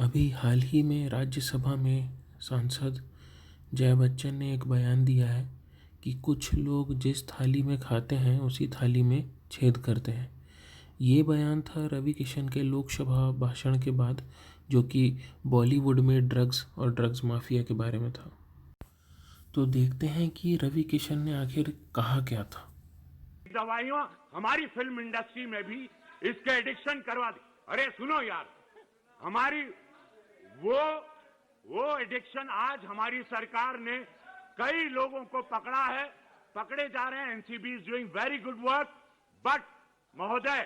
अभी हाल ही में राज्यसभा में सांसद जया बच्चन ने एक बयान दिया है कि कुछ लोग जिस थाली में खाते हैं उसी थाली में छेद करते हैं। ये बयान था रवि किशन के लोकसभा भाषण के बाद, जो कि बॉलीवुड में ड्रग्स और ड्रग्स माफिया के बारे में था। तो देखते हैं कि रवि किशन ने आखिर कहा क्या था। दवाइयां हमारी फिल्म इंडस्ट्री में भी इसके एडिक्शन करवा दी। अरे सुनो यार, हमारी वो एडिक्शन आज हमारी सरकार ने कई लोगों को पकड़ा है, पकड़े जा रहे हैं। NCB is doing very good work. But महोदय,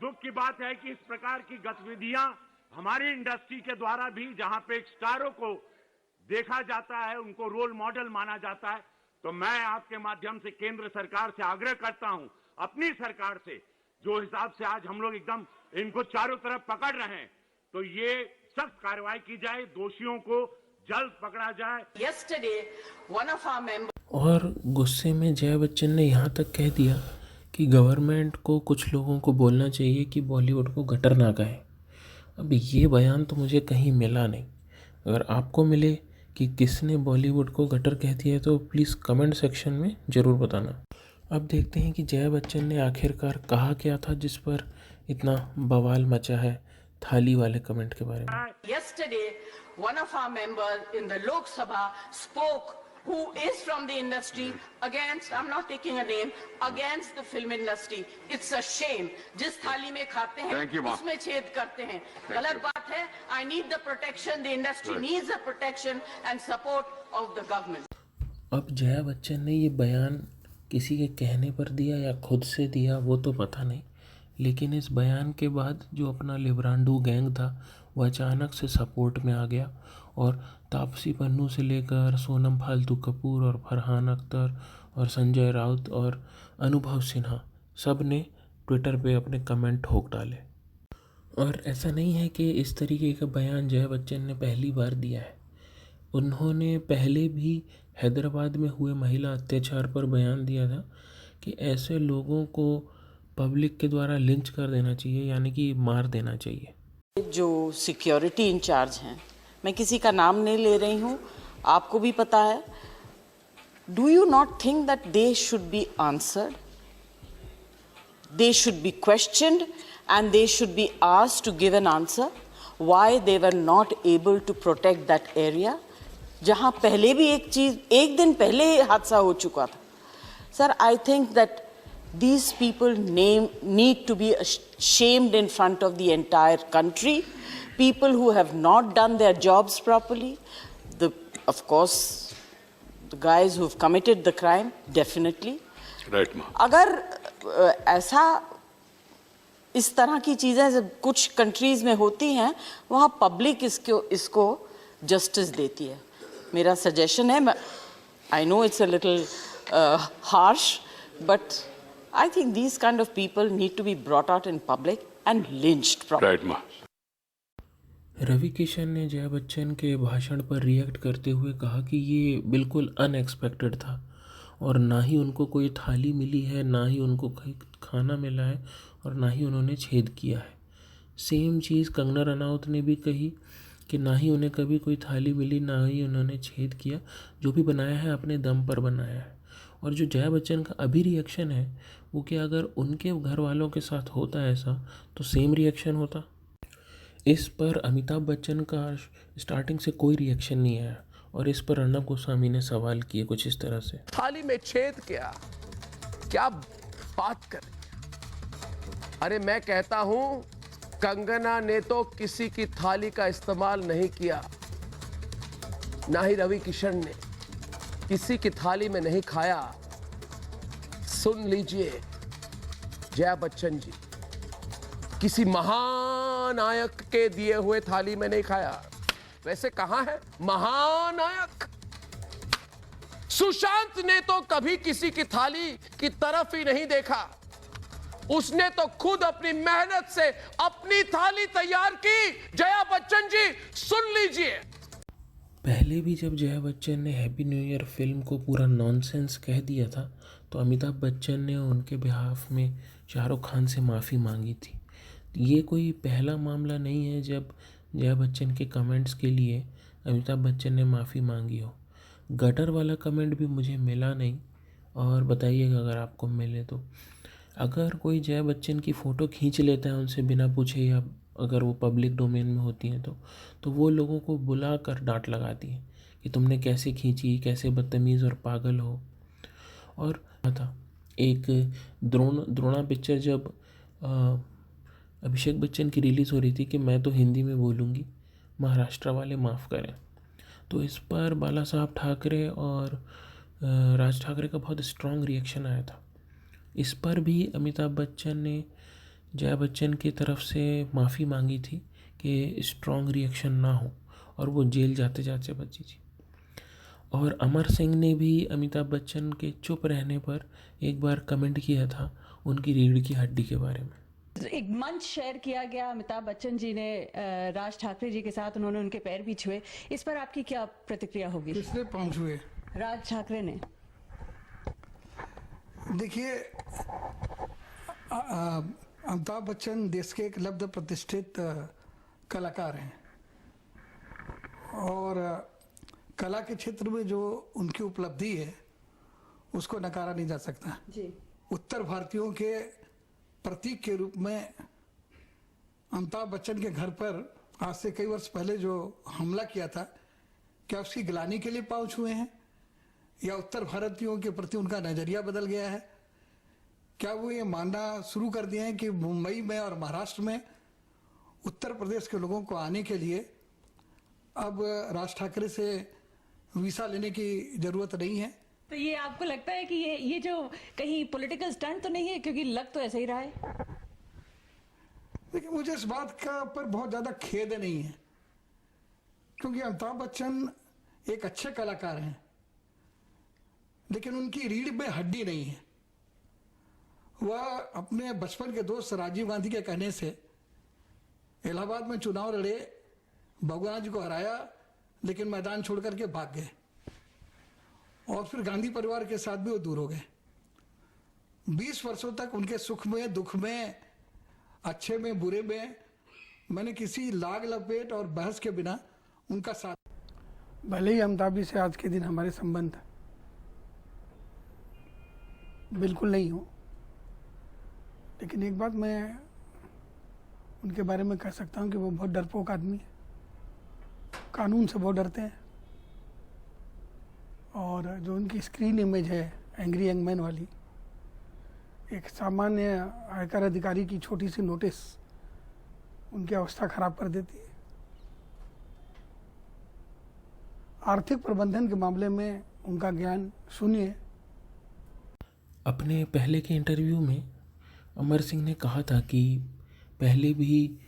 दुख की बात है कि इस प्रकार की गतिविधियां हमारी इंडस्ट्री के द्वारा भी, जहां पे एक स्टारों को देखा जाता है, उनको रोल मॉडल माना जाता है, तो मैं आपके माध्यम से केंद्र सरकार से आग्रह करता हूं, अपनी सरकार से, जो हिसाब से आज हम लोग एकदम इनको चारों तरफ पकड़ रहे हैं, तो ये सख्त कार्रवाई की जाए, दोषियों को जल्द पकड़ा जाए। Yesterday, one of our members और गुस्से में जया बच्चन ने यहाँ तक कह दिया कि गवर्नमेंट को कुछ लोगों को बोलना चाहिए कि बॉलीवुड को गटर ना कहे। अब ये बयान तो मुझे कहीं मिला नहीं। अगर आपको मिले कि किसने बॉलीवुड को गटर कह दिया है तो प्लीज़ कमेंट सेक्शन में ज़रूर बताना। अब देखते हैं कि जया बच्चन ने आखिरकार कहा क्या था जिस पर इतना बवाल मचा है थाली वाले कमेंट के बारे में। yesterday, one of our members in the Lok Sabha spoke, who is from the industry, against, I'm not taking a name, against the film industry. It's a shame. जिस थाली में खाते हैं उसमें छेद करते हैं, गलत बात है। I need the protection, the industry needs the protection and support of the government. अब जया बच्चन ने ये बयान किसी के कहने पर दिया या खुद से दिया वो तो पता नहीं, लेकिन इस बयान के बाद जो अपना लिब्रांडू गैंग था वो अचानक से सपोर्ट में आ गया और तापसी पन्नू से लेकर सोनम फालतू कपूर और फरहान अख्तर और संजय राउत और अनुभव सिन्हा सब ने ट्विटर पे अपने कमेंट ठोक डाले। और ऐसा नहीं है कि इस तरीके का बयान जया बच्चन ने पहली बार दिया है। उन्होंने पहले भी हैदराबाद में हुए महिला अत्याचार पर बयान दिया था कि ऐसे लोगों को पब्लिक के द्वारा लिंच कर देना चाहिए, यानी कि मार देना चाहिए। जो सिक्योरिटी इंचार्ज हैं, मैं किसी का नाम नहीं ले रही हूँ, आपको भी पता है। Do you not think that they should be answered, they should be questioned and they should be asked to give an answer why they were not able to protect that area, जहाँ पहले भी एक दिन पहले हादसा हो चुका था। Sir, I think that these people need to be shamed in front of the entire country. People who have not done their jobs properly, of course, the guys who have committed the crime, definitely. Right, ma'am. अगर ऐसा इस तरह की चीज़ें कुछ countries में होती हैं, वहाँ पब्लिक इसको जस्टिस देती है। मेरा सजेशन है, I know it's a little harsh, but I think these kind of people need to be brought out in public and lynched properly. Right, ma'am. Ravi Kishan ने जया बच्चन के भाषण पर रिएक्ट करते हुए कहा कि ये बिल्कुल अनएक्सपेक्टेड था और ना ही उनको कोई थाली मिली है, ना ही उनको कहीं खाना मिला है और ना ही उन्होंने छेद किया है। सेम चीज़ कंगना रनौत ने भी कही कि ना ही उन्हें कभी कोई थाली मिली, ना ही उन्होंने छेद किया। जो भी बनाया है अपने दम पर बनाया है। और जो जया बच्चन का अभी रिएक्शन है वो कि अगर उनके घर वालों के साथ होता ऐसा तो सेम रिएक्शन होता। इस पर अमिताभ बच्चन का स्टार्टिंग से कोई रिएक्शन नहीं आया और इस पर अर्नब गोस्वामी ने सवाल किए कुछ इस तरह से। थाली में छेद क्या बात कर रही है? अरे मैं कहता हूं, कंगना ने तो किसी की थाली का इस्तेमाल नहीं किया, ना ही रवि किशन ने किसी की थाली में नहीं खाया। सुन लीजिए जया बच्चन जी, किसी महानायक के दिए हुए थाली में नहीं खाया। वैसे कहां है महानायक? सुशांत ने तो कभी किसी की थाली की तरफ ही नहीं देखा। उसने तो खुद अपनी मेहनत से अपनी थाली तैयार की। जया बच्चन जी, सुन लीजिए। पहले भी जब जया बच्चन ने हैप्पी न्यू ईयर फिल्म को पूरा नॉनसेंस कह दिया था तो अमिताभ बच्चन ने उनके बिहाफ में शाहरुख खान से माफ़ी मांगी थी। ये कोई पहला मामला नहीं है जब जया बच्चन के कमेंट्स के लिए अमिताभ बच्चन ने माफ़ी मांगी हो। गटर वाला कमेंट भी मुझे मिला नहीं, और बताइएगा अगर आपको मिले तो। अगर कोई जया बच्चन की फ़ोटो खींच लेता है उनसे बिना पूछे, या अगर वो पब्लिक डोमेन में होती हैं तो वो लोगों को बुला कर डांट लगाती है कि तुमने कैसे खींची, कैसे बदतमीज़ और पागल हो। और था एक द्रोणा पिक्चर जब अभिषेक बच्चन की रिलीज़ हो रही थी कि मैं तो हिंदी में बोलूँगी, महाराष्ट्र वाले माफ़ करें, तो इस पर बाला साहब ठाकरे और राज ठाकरे का बहुत स्ट्रॉन्ग रिएक्शन आया था। इस पर भी अमिताभ बच्चन ने जया बच्चन की तरफ से माफ़ी मांगी थी कि स्ट्रॉन्ग रिएक्शन ना हो, और वो जेल जाते जाते बची थी। और अमर सिंह ने भी अमिताभ बच्चन के चुप रहने पर एक बार कमेंट किया था उनकी रीढ़ की हड्डी के बारे में। एक मंच शेयर किया गया अमिताभ बच्चन जी ने राज ठाकरे जी के साथ, उन्होंने उनके पैर भी छुए। इस पर आपकी क्या प्रतिक्रिया होगी? किसने पाँव छुए? राज ठाकरे ने। देखिए, अमिताभ बच्चन देश के एक लब्ध प्रतिष्ठित कलाकार हैं, और कला के क्षेत्र में जो उनकी उपलब्धि है उसको नकारा नहीं जा सकता जी। उत्तर भारतीयों के प्रतीक के रूप में अमिताभ बच्चन के घर पर आज से कई वर्ष पहले जो हमला किया था, क्या उसकी गिलानी के लिए पाँव छुए हैं, या उत्तर भारतीयों के प्रति उनका नजरिया बदल गया है? क्या वो ये मानना शुरू कर दिए हैं कि मुंबई में और महाराष्ट्र में उत्तर प्रदेश के लोगों को आने के लिए अब राज ठाकरे से वीसा लेने की जरूरत नहीं है? तो ये आपको लगता है कि ये जो कहीं पॉलिटिकल स्टंट तो नहीं है, क्योंकि लग तो ऐसा ही रहा है? देखिए, मुझे इस बात का पर बहुत ज्यादा खेद नहीं है, क्योंकि अमिताभ बच्चन एक अच्छे कलाकार हैं, लेकिन उनकी रीढ़ में हड्डी नहीं है। वह अपने बचपन के दोस्त राजीव गांधी के कहने से इलाहाबाद में चुनाव लड़े, बहुगुणा जी को हराया, लेकिन मैदान छोड़ करके भाग गए, और फिर गांधी परिवार के साथ भी वो दूर हो गए। 20 वर्षों तक उनके सुख में, दुख में, अच्छे में, बुरे में मैंने किसी लाग लपेट और बहस के बिना उनका साथ। भले ही अमिताभ जी से आज के दिन हमारे संबंध बिल्कुल नहीं हो, लेकिन एक बात मैं उनके बारे में कह सकता हूँ कि वो बहुत डरपोक आदमी है, कानून से बहुत डरते हैं, और जो उनकी स्क्रीन इमेज है एंग्री यंग मैन वाली, एक सामान्य आयकर अधिकारी की छोटी सी नोटिस उनकी अवस्था खराब कर देती है। आर्थिक प्रबंधन के मामले में उनका ज्ञान शून्य है। अपने पहले के इंटरव्यू में अमर सिंह ने कहा था कि पहले भी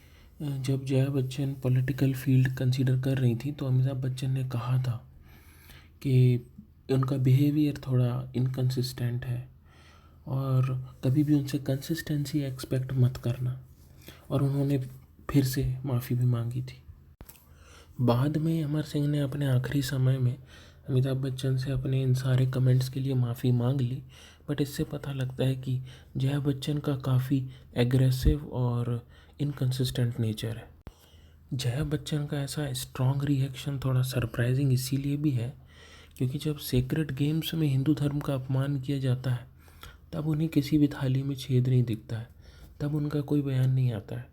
जब Jaya Bachchan political field consider कर रही थी तो अमिताभ बच्चन ने कहा था कि उनका बिहेवियर थोड़ा इनकंसिस्टेंट है, और कभी भी उनसे कंसिस्टेंसी एक्सपेक्ट मत करना, और उन्होंने फिर से माफ़ी भी मांगी थी। बाद में अमर सिंह ने अपने आखिरी समय में अमिताभ बच्चन से अपने इन सारे कमेंट्स के लिए माफ़ी मांग ली, बट इससे पता लगता है कि जया बच्चन का काफ़ी एग्रेसिव और इनकंसिस्टेंट नेचर है। जया बच्चन का ऐसा स्ट्रॉन्ग रिएक्शन थोड़ा सरप्राइजिंग इसीलिए भी है क्योंकि जब सेक्रेट गेम्स में हिंदू धर्म का अपमान किया जाता है तब उन्हें किसी भी थाली में छेद नहीं दिखता है, तब उनका कोई बयान नहीं आता है।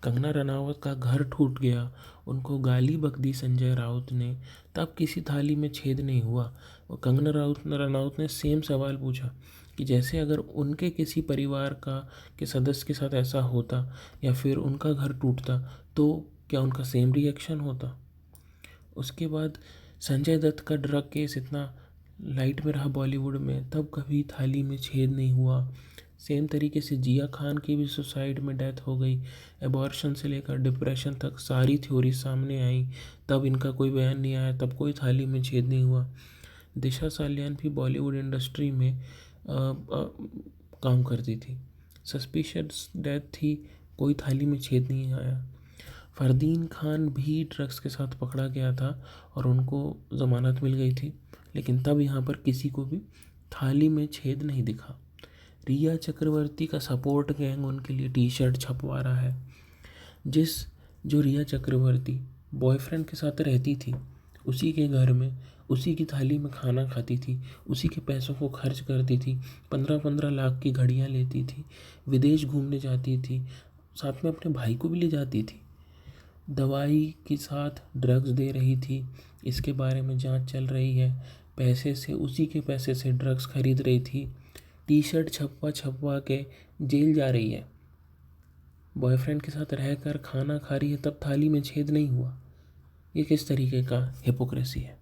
कंगना रनावत का घर टूट गया, उनको गाली बक दी संजय राउत ने, तब किसी थाली में छेद नहीं हुआ। और कंगना रनावत ने सेम सवाल पूछा कि जैसे अगर उनके किसी परिवार के सदस्य के साथ ऐसा होता या फिर उनका घर टूटता तो क्या उनका सेम रिएक्शन होता। उसके बाद संजय दत्त का ड्रग केस इतना लाइट में रहा बॉलीवुड में, तब कभी थाली में छेद नहीं हुआ। सेम तरीके से जिया खान की भी सुसाइड में डेथ हो गई, एबॉर्शन से लेकर डिप्रेशन तक सारी थ्योरी सामने आई, तब इनका कोई बयान नहीं आया, तब कोई थाली में छेद नहीं हुआ। दिशा सालियान भी बॉलीवुड इंडस्ट्री में काम करती थी, सस्पिशियस डेथ थी, कोई थाली में छेद नहीं आया। फरदीन खान भी ड्रग्स के साथ पकड़ा गया था और उनको ज़मानत मिल गई थी, लेकिन तब यहाँ पर किसी को भी थाली में छेद नहीं दिखा। रिया चक्रवर्ती का सपोर्ट गैंग उनके लिए टी शर्ट छपवा रहा है। जिस जो रिया चक्रवर्ती बॉयफ्रेंड के साथ रहती थी, उसी के घर में उसी की थाली में खाना खाती थी, उसी के पैसों को खर्च करती थी, 15-15 लाख की घड़ियाँ लेती थी, विदेश घूमने जाती थी, साथ में अपने भाई को भी ले जाती थी, दवाई के साथ ड्रग्स दे रही थी, इसके बारे में जांच चल रही है। पैसे से, उसी के पैसे से ड्रग्स खरीद रही थी, टी शर्ट छपवा छपवा के जेल जा रही है, बॉयफ्रेंड के साथ रहकर खाना खा रही है, तब थाली में छेद नहीं हुआ। ये किस तरीके का हिपोक्रेसी है।